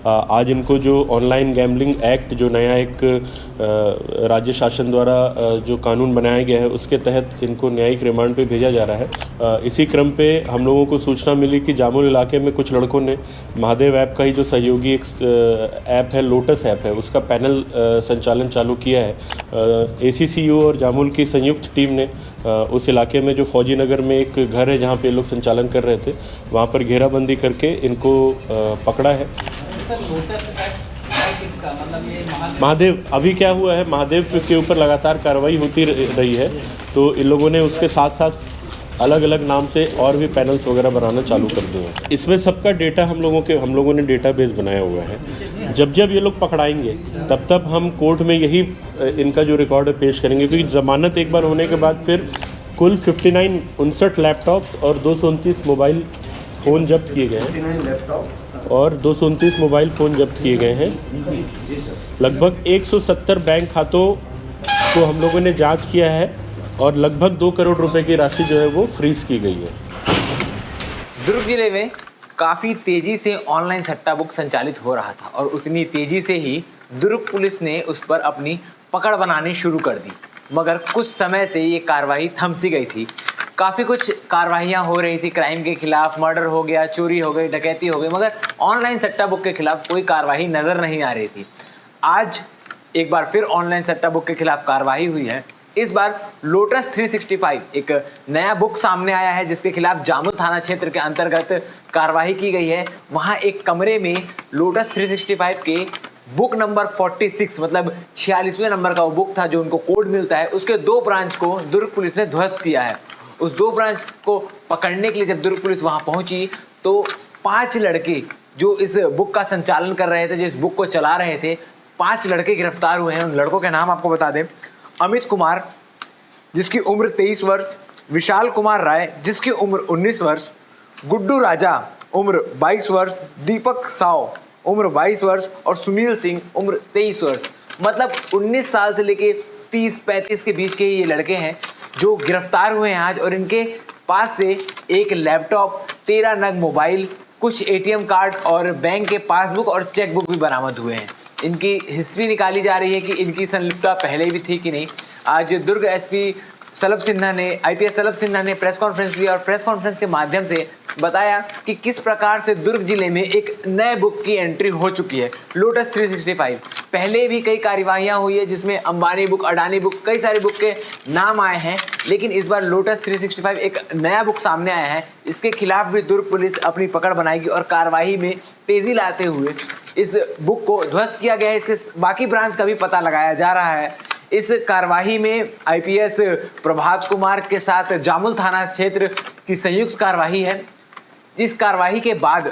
आज इनको जो ऑनलाइन गैम्बलिंग एक्ट जो नया एक राज्य शासन द्वारा जो कानून बनाया गया है उसके तहत इनको न्यायिक रिमांड पे भेजा जा रहा है। इसी क्रम पे हम लोगों को सूचना मिली कि जामुल इलाके में कुछ लड़कों ने महादेव ऐप का ही जो सहयोगी एक ऐप है, लोटस ऐप है, उसका पैनल संचालन चालू किया है। ACCU और जामुल की संयुक्त टीम ने उस इलाके में जो फौजी नगर में एक घर है जहाँ पे लोग संचालन कर रहे थे, वहाँ पर घेराबंदी करके इनको पकड़ा है। महादेव अभी क्या हुआ है, महादेव के ऊपर लगातार कार्रवाई होती रही है, तो इन लोगों ने उसके साथ साथ अलग अलग नाम से और भी पैनल्स वगैरह बनाना चालू कर दिए हैं। इसमें सबका डेटा हम लोगों ने डेटाबेस बनाया हुआ है। जब जब ये लोग पकड़ाएंगे तब तब हम कोर्ट में यही इनका जो रिकॉर्ड है पेश करेंगे, क्योंकि ज़मानत एक बार होने के बाद फिर कुल 59 लैपटॉप्स और 229 मोबाइल फ़ोन जब्त किए गए हैं और 229 मोबाइल फ़ोन जब्त किए गए हैं। लगभग 170 बैंक खातों को हम लोगों ने जांच किया है और लगभग 2 करोड़ रुपए की राशि जो है वो फ्रीज की गई है। दुर्ग जिले में काफ़ी तेज़ी से ऑनलाइन सट्टा बुक संचालित हो रहा था और उतनी तेज़ी से ही दुर्ग पुलिस ने उस पर अपनी पकड़ बनानी शुरू कर दी, मगर कुछ समय से ये कार्रवाई थम सी गई थी। काफ़ी कुछ कार्रवाइयाँ हो रही थी क्राइम के खिलाफ, मर्डर हो गया, चोरी हो गई, डकैती हो गई, मगर ऑनलाइन सट्टा बुक के खिलाफ कोई कार्रवाई नज़र नहीं आ रही थी। आज एक बार फिर ऑनलाइन सट्टा बुक के खिलाफ कार्रवाई हुई है। इस बार लोटस 365 एक नया बुक सामने आया है जिसके खिलाफ जामुल थाना क्षेत्र के अंतर्गत कार्रवाई की गई है। वहां एक कमरे में लोटस 365 के बुक नंबर 46 मतलब 46वें नंबर का वो बुक था जो उनको कोड मिलता है, उसके 2 ब्रांच को दुर्ग पुलिस ने ध्वस्त किया है। उस 2 ब्रांच को पकड़ने के लिए जब दुर्ग पुलिस वहां पहुंची तो 5 लड़के जो इस बुक का संचालन कर रहे थे, जो इस बुक को चला रहे थे, 5 लड़के गिरफ्तार हुए हैं। उन लड़कों के नाम आपको बता दें। अमित कुमार जिसकी उम्र 23 वर्ष, विशाल कुमार राय जिसकी उम्र 19 वर्ष, गुड्डू राजा उम्र 22 वर्ष, दीपक साव उम्र 22 वर्ष और सुनील सिंह उम्र 23 वर्ष। मतलब 19 साल से लेके 30-35 के बीच के ये लड़के हैं जो गिरफ्तार हुए हैं आज। और इनके पास से एक लैपटॉप, 13 नग मोबाइल, कुछ ATM कार्ड और बैंक के पासबुक और चेकबुक भी बरामद हुए हैं। इनकी हिस्ट्री निकाली जा रही है कि इनकी संलिप्तता पहले भी थी कि नहीं। आज दुर्ग SP सलभ सिन्हा ने, IPS सलभ सिन्हा ने प्रेस कॉन्फ्रेंस ली और प्रेस कॉन्फ्रेंस के माध्यम से बताया कि किस प्रकार से दुर्ग जिले में एक नए बुक की एंट्री हो चुकी है, लोटस 365। पहले भी कई कार्यवाहियां हुई है जिसमें अंबानी बुक, अडानी बुक, कई सारे बुक के नाम आए हैं, लेकिन इस बार लोटस 365 एक नया बुक सामने आया है। इसके खिलाफ भी दुर्ग पुलिस अपनी पकड़ बनाएगी और कार्यवाही में तेजी लाते हुए इस बुक को ध्वस्त किया गया है। इसके बाकी ब्रांच का भी पता लगाया जा रहा है। इस कार्यवाही में IPS प्रभात कुमार के साथ जामुल थाना क्षेत्र की संयुक्त कार्यवाही है। जिस कार्यवाही के बाद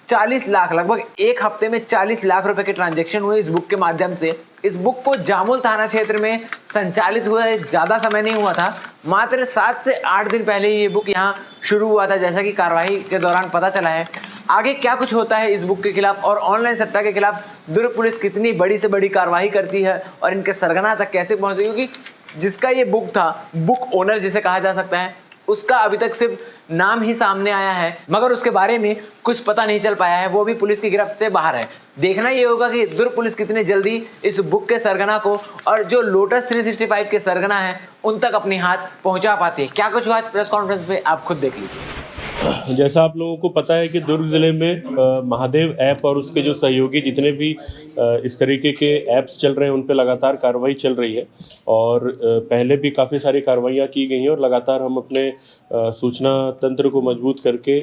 40 लाख, लगभग एक हफ्ते में 40 लाख रुपए के ट्रांजैक्शन हुए इस बुक के माध्यम से। इस बुक को जामुल थाना क्षेत्र में संचालित हुआ ज़्यादा समय नहीं हुआ था, मात्र 7 से 8 दिन पहले ये बुक यहाँ शुरू हुआ था, जैसा कि कार्रवाई के दौरान पता चला है। आगे क्या कुछ होता है इस बुक के खिलाफ और ऑनलाइन सट्टा के खिलाफ दुर्ग पुलिस कितनी बड़ी से बड़ी कार्रवाई करती है और इनके सरगना तक कैसे पहुंचती है, क्योंकि जिसका ये बुक था, बुक ओनर जिसे कहा जा सकता है, उसका अभी तक सिर्फ नाम ही सामने आया है, मगर उसके बारे में कुछ पता नहीं चल पाया है। वो भी पुलिस की गिरफ्त से बाहर है। देखना ये होगा कि दुर्ग पुलिस कितने जल्दी इस बुक के सरगना को और जो लोटस 365 के सरगना है उन तक अपनी हाथ पहुंचा पाती है। क्या कुछ हुआ प्रेस कॉन्फ्रेंस में आप खुद देख लीजिए। जैसा आप लोगों को पता है कि दुर्ग ज़िले में महादेव ऐप और उसके जो सहयोगी जितने भी इस तरीके के ऐप्स चल रहे हैं उन पे लगातार कार्रवाई चल रही है और पहले भी काफ़ी सारी कार्रवाइयाँ की गई हैं और लगातार हम अपने सूचना तंत्र को मजबूत करके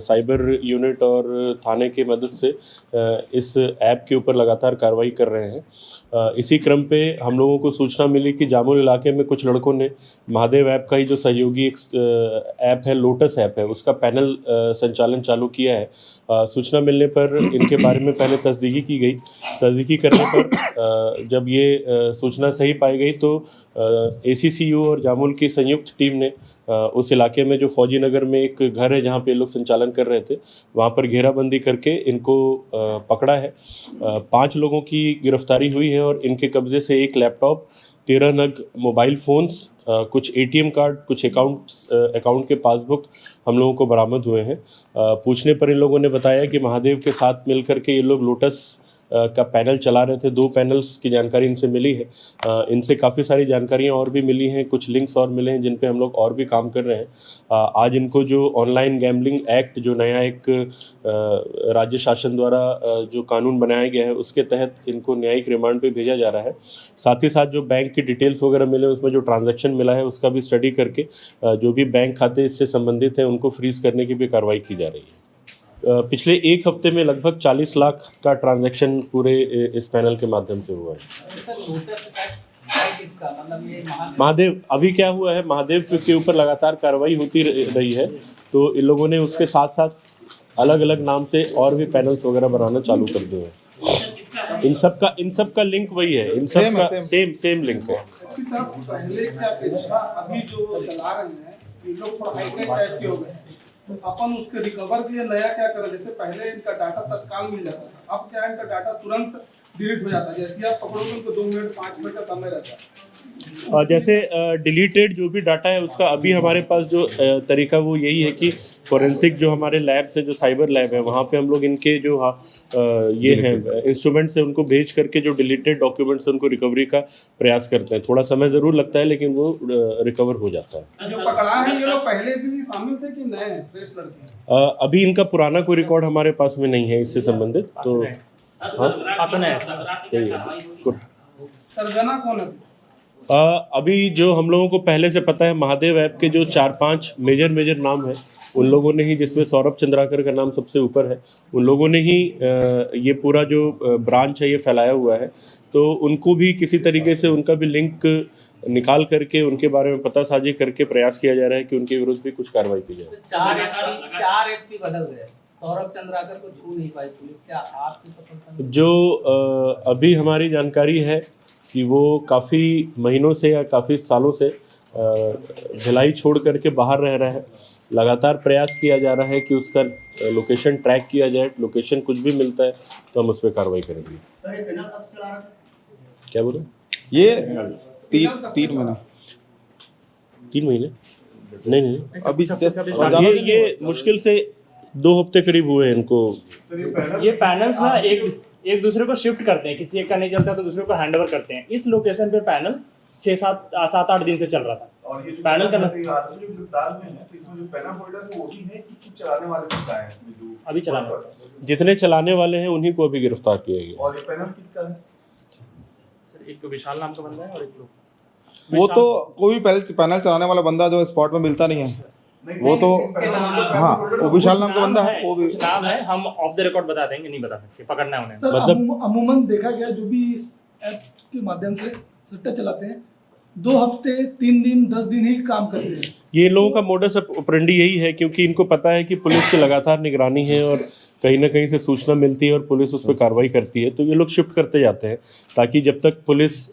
साइबर यूनिट और थाने की मदद से इस ऐप के ऊपर लगातार कार्रवाई कर रहे हैं। इसी क्रम पे हम लोगों को सूचना मिली कि जामुल इलाके में कुछ लड़कों ने महादेव ऐप का ही जो सहयोगी एक ऐप है, लोटस ऐप है, उसका पैनल संचालन चालू किया है। सूचना मिलने पर इनके बारे में पहले तस्दीकी की गई। तस्दीकी करने पर जब ये सूचना सही पाई गई तो ACCU और जामुल की संयुक्त टीम ने उस इलाके में जो फौजी नगर में एक घर है जहाँ पे लोग संचालन कर रहे थे, वहाँ पर घेराबंदी करके इनको पकड़ा है। 5 लोगों की गिरफ्तारी हुई है और इनके कब्जे से एक लैपटॉप, 13 नग मोबाइल फ़ोन्स, कुछ एटीएम कार्ड, कुछ अकाउंट के पासबुक हम लोगों को बरामद हुए हैं। पूछने पर इन लोगों ने बताया कि महादेव के साथ मिलकर के ये लोग लोटस का पैनल चला रहे थे। 2 पैनल्स की जानकारी इनसे मिली है। इनसे काफ़ी सारी जानकारियाँ और भी मिली हैं, कुछ लिंक्स और मिले हैं जिन पे हम लोग और भी काम कर रहे हैं। आज इनको जो ऑनलाइन गैम्बलिंग एक्ट, जो नया एक राज्य शासन द्वारा जो कानून बनाया गया है, उसके तहत इनको न्यायिक रिमांड पे भेजा जा रहा है। साथ ही साथ जो बैंक की डिटेल्स वगैरह मिले, उसमें जो ट्रांजैक्शन मिला है उसका भी स्टडी करके जो भी बैंक खाते इससे संबंधित हैं उनको फ्रीज़ करने की भी कार्रवाई की जा रही है। पिछले 1 हफ्ते में लगभग 40 लाख का ट्रांजैक्शन पूरे इस पैनल के माध्यम से हुआ है। महादेव, अभी क्या हुआ है, महादेव के ऊपर लगातार कार्रवाई होती रही है, तो इन लोगों ने उसके साथ साथ अलग अलग नाम से और भी पैनल्स वगैरह बनाना चालू कर दिए हैं। इन सब का लिंक वही है, इन सब का सेम लिंक है। पहले की अपेक्षा अभी जो चला रहे हैं ये लोग थोड़ा हाईटेक टाइप के हो गए, तो अपन उसके रिकवर के लिए नया क्या करें? जैसे पहले इनका डाटा तत्काल मिल जाता था, अब क्या इनका डाटा तुरंत डिलीट हो जाता है। जैसे आप पकड़ोगे उनको 2 मिनट 5 मिनट का समय रहता है। जैसे डिलीटेड जो भी डाटा है उसका अभी हमारे पास जो तरीका वो यही है कि फोरेंसिक जो हमारे लैब्स हैं, जो साइबर लैब है, वहाँ पे हम लोग इनके जो ये हैं इंस्ट्रूमेंट्स से उनको भेज करके जो डिलीटेड डॉक्यूमेंट्स उनको रिकवरी का प्रयास करते हैं। थोड़ा समय ज़रूर लगता है लेकिन वो रिकवर हो जाता है। जो पकड़ा है ये लोग पहले भी शामिल थे कि नए हैं, फ्रेश लड़के? अभी इनका पुराना कोई रिकॉर्ड हमारे पास में नहीं है इससे संबंधित, तो सरगना कौन है? अभी जो हम लोगों को पहले से पता है, महादेव ऐप के जो 4-5 मेजर नाम है उन लोगों ने ही, जिसमें सौरभ चंद्राकर का नाम सबसे ऊपर है, उन लोगों ने ही ये पूरा जो ब्रांच है ये फैलाया हुआ है। तो उनको भी किसी तरीके से उनका भी लिंक निकाल करके उनके बारे में पता साझी करके प्रयास किया जा रहा है कि उनके विरुद्ध भी कुछ कार्रवाई की जाए। 4 एसपी बदल गए, सौरभ चंद्राकर को छू नहीं पाई पुलिस, क्या आपकी सफलता? जो अभी हमारी जानकारी है कि वो काफ़ी महीनों से या काफ़ी सालों से भिलाई छोड़ करके बाहर रह रहा है। लगातार प्रयास किया जा रहा है कि उसका लोकेशन ट्रैक किया जाए। लोकेशन कुछ भी मिलता है तो हम उस पर कार्रवाई करेंगे। क्या बोले? ये 3 महीना 3 महीने नहीं अभी ये मुश्किल से 2 हफ्ते करीब हुए हैं इनको। ये पैनल्स ना एक दूसरे को शिफ्ट करते हैं, किसी एक का नहीं चलता तो दूसरे को हैंड ओवर करते हैं। इस लोकेशन पे पैनल 7-8 दिन से चल रहा था। और ये जो पैनल का जो गिरफ्तार में है, तो इसमें जो पैनल होल्डर है वो भी है, किसी चलाने वाले को बताया है जो अभी चलाने जितने चलाने वाले हैं उन्हीं को अभी गिरफ्तार किया गया। और ये पैनल किसका है? सर एक विशाल नाम का बंदा है और एक लोग, वो तो कोई भी पैनल चलाने वाला बंदा जो स्पॉट में मिलता नहीं है, वो तो हाँ वो विशाल नाम का बंदा है, वो भी नाम है, हम ऑफ द रिकॉर्ड बता देंगे, नहीं बता सकते, पकड़ना है उन्हें। सर मतलब अमूमन देखा गया जो भी इस ऐप के माध्यम से सट्टा चलाते हैं 2 हफ्ते 3 दिन 10 दिन ही काम करते हैं। ये लोगों का मोडस ऑपरेंडी यही है, क्योंकि इनको पता है कि पुलिस की लगातार निगरानी है और कहीं ना कहीं से सूचना मिलती है और पुलिस उस पर कार्रवाई करती है, तो ये लोग शिफ्ट करते जाते हैं ताकि जब तक पुलिस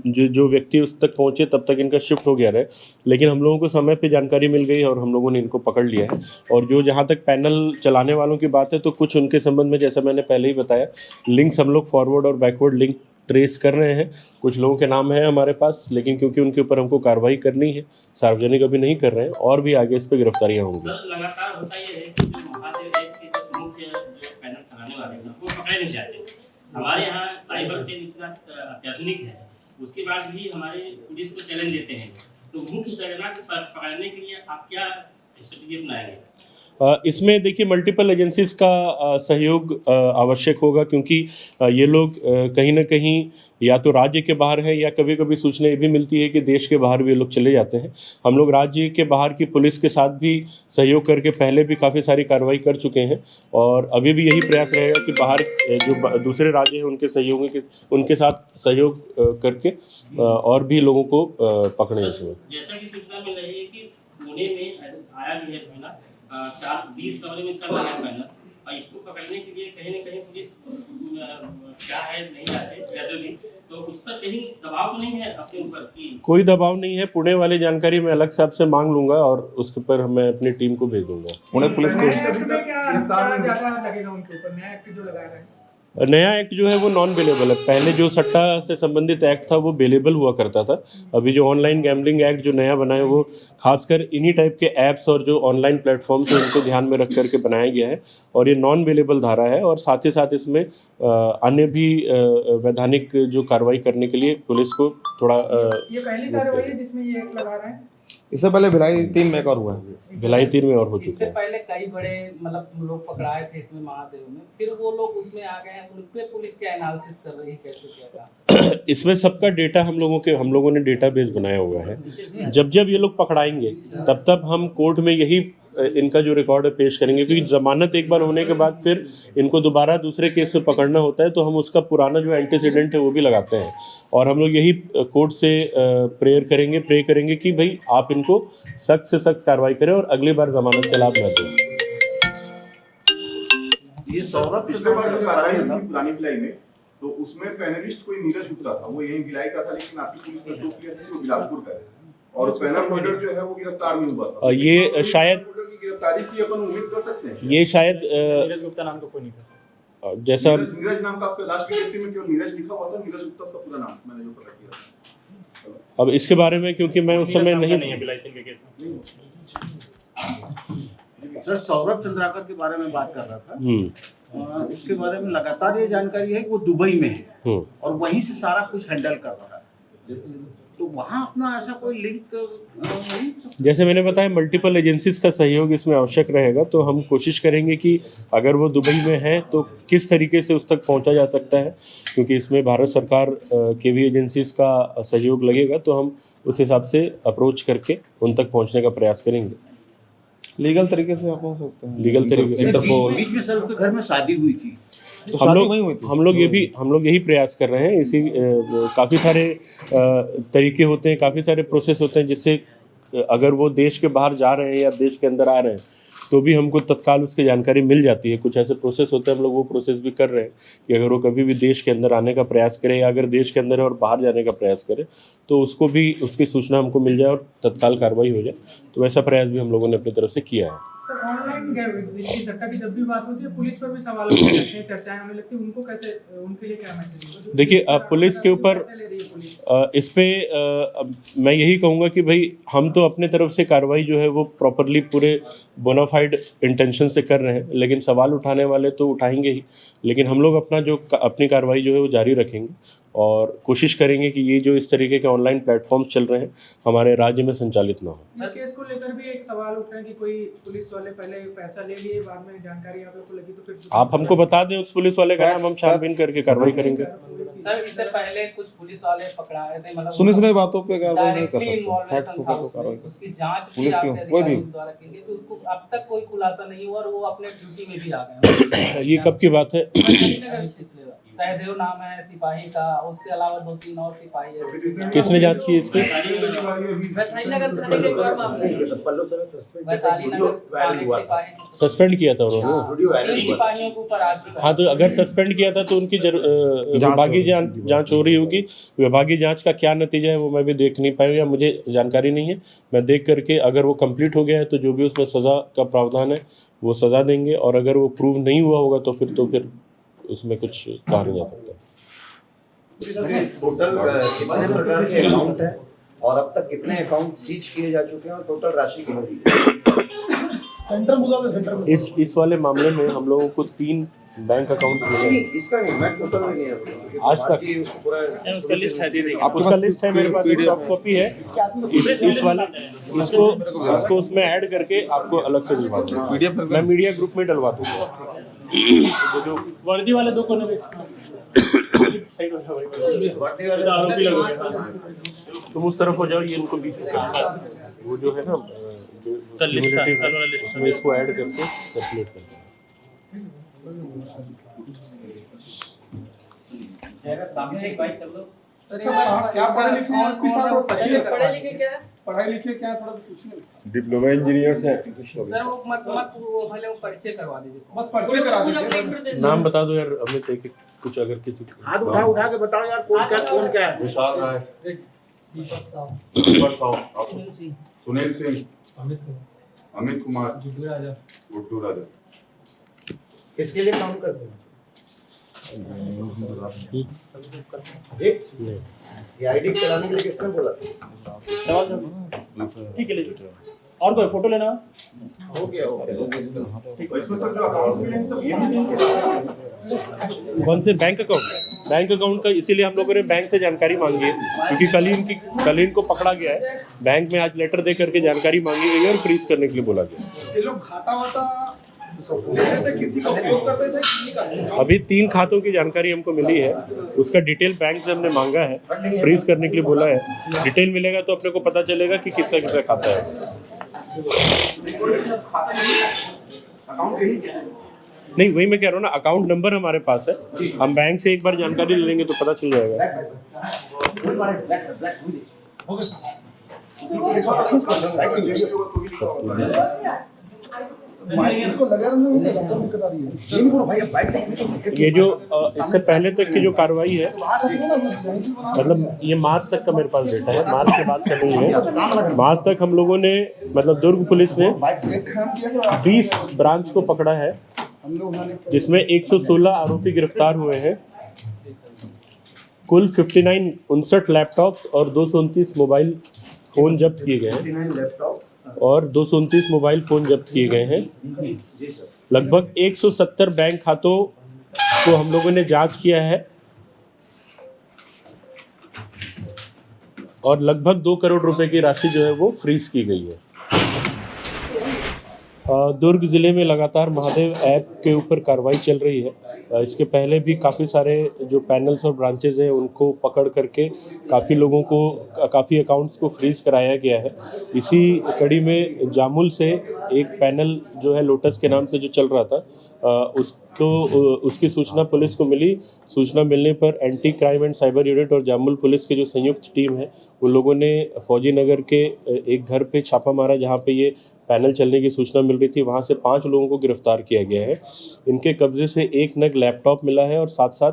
जो व्यक्ति उस तक पहुंचे तब तक इनका शिफ्ट हो गया रहे। लेकिन हम लोगों को समय पे जानकारी मिल गई और हम लोगों ने इनको पकड़ लिया है। और जो जहां तक पैनल चलाने वालों की बात है, तो कुछ उनके संबंध में, जैसा मैंने पहले ही बताया, लिंक्स हम लोग फॉरवर्ड और बैकवर्ड लिंक ट्रेस कर रहे हैं। कुछ लोगों के नाम है हमारे पास, लेकिन क्योंकि उनके ऊपर हमको कार्रवाई करनी है, सार्वजनिक अभी नहीं कर रहे हैं, और भी आगे इस पर गिरफ्तारियाँ होंगी। लगातार होता ये है कि जो महादेव ऐप के जो मुख्य जो पैनल चलाने वाले हैं वो पकड़े नहीं जाते। हमारे यहाँ साइबर सेल इतना अत्याधुनिक है, उसके बाद भी हमारे पुलिस को चैलेंज देते हैं। तो मुख्य सरगना को पकड़ने के लिए आप क्या स्ट्रेटेजी अपनाएंगे? इसमें देखिए मल्टीपल एजेंसीज का सहयोग आवश्यक होगा, क्योंकि ये लोग कहीं ना कहीं या तो राज्य के बाहर है, या कभी कभी सूचना ये भी मिलती है कि देश के बाहर भी ये लोग चले जाते हैं। हम लोग राज्य के बाहर की पुलिस के साथ भी सहयोग करके पहले भी काफ़ी सारी कार्रवाई कर चुके हैं, और अभी भी यही प्रयास रहेगा कि बाहर जो दूसरे राज्य हैं उनके साथ सहयोग करके और भी लोगों को पकड़ें। इसमें जैसा कि सूचना मिल रही है कि पुणे में आया भी है पैनल, 20 कमरे में चल रहा है पैनल, और इसको पकड़ने के लिए कहीं ना कहीं पुलिस क्या है नहीं जाते, तो उस पर कहीं दबाव तो नहीं है अपने ऊपर की? कोई दबाव नहीं है। पुणे वाली जानकारी मैं अलग से आपसे मांग लूंगा और उसके पर मैं अपनी टीम को भेज दूंगा। पुणे पुलिस को क्या ज्यादा लगेगा उनके ऊपर, नया एक्ट जो लगा रहे हैं? नया एक्ट जो है वो नॉन बेलेबल है। पहले जो सट्टा से संबंधित एक्ट था वो बेलेबल हुआ करता था। अभी जो ऑनलाइन गैम्बलिंग एक्ट जो नया बना है वो खासकर इन्हीं टाइप के ऐप्स और जो ऑनलाइन प्लेटफॉर्म्स हैं उनको ध्यान में रख करके बनाया गया है और ये नॉन बेलेबल धारा है। और साथ ही साथ इसमें अन्य भी वैधानिक जो कार्रवाई करने के लिए पुलिस को थोड़ा ये पहली कार्रवाई है जिसमें ये एक्ट लगा रहे हैं। इससे पहले भिलाई 3 में एक और हुआ है। भिलाई 3 में और हो चुका इससे है। पहले कई बड़े मतलब लोग पकड़ाए थे इसमें महादेव में, फिर वो लोग उसमें आ गए हैं, उन पे पुलिस क्या एनालिसिस कर रही है, कैसे क्या था? इसमें सबका डेटा हम लोगों ने डेटाबेस बनाया हुआ है। जब जब ये लोग पकड़ाएंगे तब तब हम कोर्ट में यही इनका जो रिकॉर्ड है पेश करेंगे, क्योंकि जमानत एक बार होने के बाद फिर इनको दोबारा दूसरे केस से पकड़ना होता है, तो हम उसका पुराना जो एंटीसीडेंट है वो भी लगाते हैं। और हम लोग यही कोर्ट से प्रे करेंगे कि भाई आप इनको सख्त से सख्त कार्रवाई करें और अगली बार जमानत का लाभ न दें। ये सौरभ पिछले बार जो कार्रवाई हुई थी पुरानी भिलाई में, तो उसमें पैनलिस्ट कोई नीरज गुप्ता था, वो यही भिलाई का था, लेकिन आपकी पुलिस ने शो किया था कि वो बिलासपुर का है और पैनल होल्डर जो है वो गिरफ्तार नहीं हुआ था। ये शायद गिरफ्तारी की अपन उम्मीद कर सकते हैं। ये शायद नीरज गुप्ता नाम तो कोई नहीं था सर। जैसा नीरज नाम का आपके लास्ट विज्ञप्ति में केवल नीरज लिखा हुआ था, नीरज गुप्ता उसका पूरा नाम मैंने जो पता किया। अब इसके बारे में क्योंकि मैं उस समय नहीं है भिलाई 3 के केस में। सर सौरभ चंद्राकर के बारे में बात कर रहा था। उसके बारे में लगातार ये जानकारी है कि वो दुबई में है और वहीं से सारा कुछ हैंडल कर रहा है, तो वहाँ अपना ऐसा कोई लिंक नहीं? जैसे मैंने बताया मल्टीपल एजेंसीज का सहयोग इसमें आवश्यक रहेगा, तो हम कोशिश करेंगे कि अगर वो दुबई में है तो किस तरीके से उस तक पहुंचा जा सकता है, क्योंकि इसमें भारत सरकार के भी एजेंसीज का सहयोग लगेगा, तो हम उस हिसाब से अप्रोच करके उन तक पहुंचने का प्रयास करेंगे। लीगल तरीके से आप हो सकते हैं। लीगल तरीके से बीच में सर उसके घर में शादी हुई थी, तो हम शादी वहीं हुई थी। लोग यही प्रयास कर रहे हैं। इसी काफ़ी सारे तरीके होते हैं, काफ़ी सारे प्रोसेस होते हैं, जिससे अगर वो देश के बाहर जा रहे हैं या देश के अंदर आ रहे हैं तो भी हमको तत्काल उसकी जानकारी मिल जाती है। कुछ ऐसे प्रोसेस होते हैं, हम लोग वो प्रोसेस भी कर रहे हैं कि अगर वो कभी भी देश के अंदर आने का प्रयास करे या अगर देश के अंदर है और बाहर जाने का प्रयास करे तो उसको भी उसकी सूचना हमको मिल जाए और तत्काल कार्रवाई हो जाए। तो वैसा प्रयास भी हम लोगों ने अपनी तरफ से किया है। तो ऑनलाइन सट्टा की जब भी बात होती है पुलिस पर भी सवाल उठने लगते हैं, चर्चाएं होने लगती हैं, उनको कैसे, उनके लिए क्या मैसेज है? देखिए पुलिस के ऊपर इस पे मैं यही कहूँगा कि भाई हम तो अपने तरफ से कार्रवाई जो है वो प्रॉपरली पूरे बोनाफाइड इंटेंशन से कर रहे हैं, लेकिन सवाल उठाने वाले तो उठाएंगे ही, लेकिन हम लोग अपनी कार्रवाई जो है वो जारी रखेंगे और कोशिश करेंगे कि ये जो इस तरीके के ऑनलाइन प्लेटफॉर्म्स चल रहे हैं हमारे राज्य में संचालित ना हो। इस केस को लेकर भी एक सवाल उठ रहा है कि कोई पुलिस वाले पहले पैसा ले लिए, बाद में जानकारी आप लोग को लगी तो फिर आप हमको बता दें उस पुलिस वाले का नाम, हम छानबीन करके कार्रवाई करेंगे। सर इससे पहले कुछ पुलिस वाले पकड़ाए थे, मतलब सुनी सुनी बातों पे कार्रवाई नहीं कर डायरेक्टली सकते, फैक्ट्स इन्वॉल्वेशन था होगा तो कार्रवाई उसमें, कर उसकी जांच पुलिस भी क्यों? आपके कोई भी। अधिकारियों द्वारा की गई, तो उसको अब तक कोई खुलासा नहीं हुआ और वो अपने ड्यूटी में भी आ गए। ये कब की बात है? सहदेव नाम है सिपाही का, उसके अलावा 2-3 और सिपाही है। किसने जांच की इसकी? सस्पेंड किया था उन्होंने। सिपाहियों के ऊपर आज हाँ, तो अगर सस्पेंड किया था तो उनकी विभागीय जांच हो रही होगी। विभागीय जांच का क्या नतीजा है वो मैं भी देख नहीं पाया या मुझे जानकारी नहीं है। मैं देख करके अगर वो कंप्लीट हो गया है तो जो भी उसमें सज़ा का प्रावधान है वो सज़ा देंगे, और अगर वो प्रूव नहीं हुआ होगा तो फिर उसमें कुछ कहा नहीं जा सकता। टोटल कितने प्रकार के अकाउंट है और अब तक कितने अकाउंट सीज किए जा चुके हैं और टोटल राशि कितनी है? इस वाले मामले में हम लोगों को 3 बैंक अकाउंट मिले। इसका नहीं, मैं टोटल नहीं है आज तक उसका लिस्ट है, दे देंगे। उसका लिस्ट है मेरे पास, एक सॉफ्ट कॉपी है। इस वाला इसको उसमें ऐड करके आपको अलग से दिलवा दूंगा। मैं मीडिया ग्रुप में डलवा दूंगा। जो वर्दी वाले 2 कोने में साइड हो जाओ, वर्दी वाले तो आरोपी लोग हैं। तुम उस तरफ हो जाओ, ये इनको बीच में वो जो है ना जो cumulative है, उसमें इसको ऐड करके कैलकुलेट करते हैं। सामने एक भाई सब लोग क्या पढ़े लिखे हैं इसके साथ, और पढ़े लिखे क्या है, पढ़ाई लिखे क्या है, थोड़ा सा पूछिए। डिप्लोमा इंजीनियर से सर वो मत वो पहले वो परिचय करवा दीजिए, बस परिचय करा दीजिए। नाम बता दो यार अमित, एक कुछ अगर किसी हाथ उठा के बताओ यार कौन क्या है। विशाल राय, सुनील सिंह, अमित कुमार, गुड्डू राजा। किसके लिए काम करते हैं? ये आईडी चलाने के लिए किसने बोला? ठीक है लीजिए। और कोई फोटो लेना? तो इसमें सर जो अकाउंट मिले हैं सब ये भी कौन से बैंक अकाउंट? बैंक अकाउंट का इसीलिए हम लोगों ने बैंक से जानकारी मांगी है, क्योंकि कल ही इनको पकड़ा गया है। बैंक में आज लेटर दे करके जानकारी मांगी गई है और फ्रीज करने के लिए बोला गया। ये लोग खाता वाता देते थे, किसी का उपयोग करते थे, किसी का अभी 3 खातों की जानकारी हमको मिली है, उसका डिटेल बैंक से हमने मांगा है, फ्रीज करने के लिए बोला है। डिटेल मिलेगा तो अपने को पता चलेगा कि किसका किसका खाता है। अकाउंट यही नहीं, वही मैं कह रहा हूँ ना, अकाउंट नंबर हमारे पास है, हम बैंक से एक बार जानकारी ले लेंगे तो पता चल जाएगा। ये जो इससे पहले तक की जो कार्रवाई है, मतलब ये मार्च तक का मेरे पास डेटा है, मार्च के बाद का नहीं है। मार्च तक हम लोगों ने, मतलब दुर्ग पुलिस ने 20 ब्रांच को पकड़ा है, जिसमें 116 आरोपी गिरफ्तार हुए हैं। कुल 59 लैपटॉप्स और 229 मोबाइल फ़ोन जब्त किए गए हैं और 229 मोबाइल फ़ोन जब्त किए गए हैं। लगभग 170 बैंक खातों को हम लोगों ने जांच किया है और लगभग 2 करोड़ रुपए की राशि जो है वो फ्रीज की गई है। दुर्ग ज़िले में लगातार महादेव ऐप के ऊपर कार्रवाई चल रही है। इसके पहले भी काफ़ी सारे जो पैनल्स और ब्रांचेज़ हैं उनको पकड़ करके काफ़ी लोगों को, काफ़ी अकाउंट्स को फ्रीज़ कराया गया है। इसी कड़ी में जामुल से एक पैनल जो है लोटस के नाम से जो चल रहा था, उसकी सूचना पुलिस को मिली। सूचना मिलने पर anti crime and cyber unit और जामुल पुलिस की जो संयुक्त टीम है, उन लोगों ने फौजी नगर के एक घर पे छापा मारा जहाँ पे ये पैनल चलने की सूचना मिल रही थी। वहाँ से 5 लोगों को गिरफ्तार किया गया है। इनके कब्जे से 1 नग लैपटॉप मिला है और साथ साथ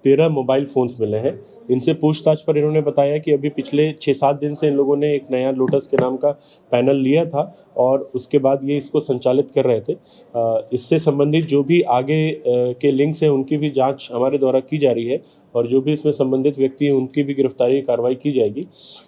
13 मोबाइल फ़ोन्स मिले हैं। इनसे पूछताछ पर इन्होंने बताया कि अभी पिछले 6-7 दिन से इन लोगों ने एक नया लोटस के नाम का पैनल लिया था और उसके बाद ये इसको संचालित कर रहे थे। इससे संबंधित जो भी आगे के लिंक्स हैं उनकी भी जांच हमारे द्वारा की जा रही है और जो भी इसमें संबंधित व्यक्ति हैं उनकी भी गिरफ्तारी कार्रवाई की जाएगी।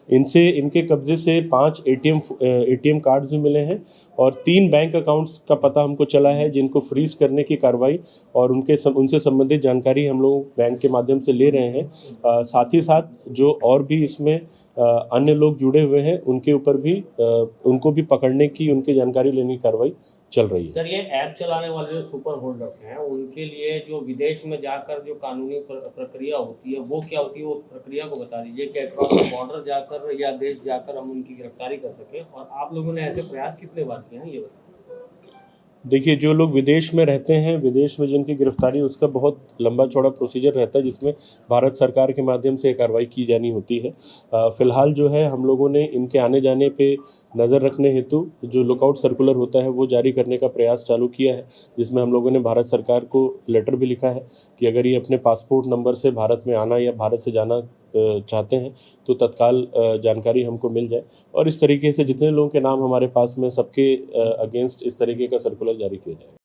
इनसे, इनके कब्जे से 5 एटीएम कार्ड्स भी मिले हैं और 3 बैंक अकाउंट्स का पता हमको चला है जिनको फ्रीज करने की कार्रवाई और उनसे संबंधित जानकारी हम लोग बैंक के माध्यम से ले रहे हैं। साथ ही साथ जो और भी इसमें अन्य लोग जुड़े हुए हैं उनके ऊपर भी उनको भी पकड़ने की, उनकी जानकारी लेने की कार्रवाई चल रही है। सर, ये ऐप चलाने वाले जो सुपर होल्डर्स हैं उनके लिए जो विदेश में जाकर जो कानूनी प्रक्रिया होती है वो क्या होती है, वो प्रक्रिया को बता दीजिए कि क्रॉस बॉर्डर जाकर या देश जाकर हम उनकी गिरफ्तारी कर सकें, और आप लोगों ने ऐसे प्रयास कितने बार किए हैं ये बताइए। देखिए, जो लोग विदेश में रहते हैं, विदेश में जिनकी गिरफ्तारी, उसका बहुत लंबा चौड़ा प्रोसीजर रहता है जिसमें भारत सरकार के माध्यम से कार्रवाई की जानी होती है। फ़िलहाल जो है हम लोगों ने इनके आने जाने पे नज़र रखने हेतु जो लुकआउट सर्कुलर होता है वो जारी करने का प्रयास चालू किया है, जिसमें हम लोगों ने भारत सरकार को लेटर भी लिखा है कि अगर ये अपने पासपोर्ट नंबर से भारत में आना या भारत से जाना चाहते हैं तो तत्काल जानकारी हमको मिल जाए। और इस तरीके से जितने लोगों के नाम हमारे पास में, सबके अगेंस्ट इस तरीके का सर्कुलर जारी किया जाए।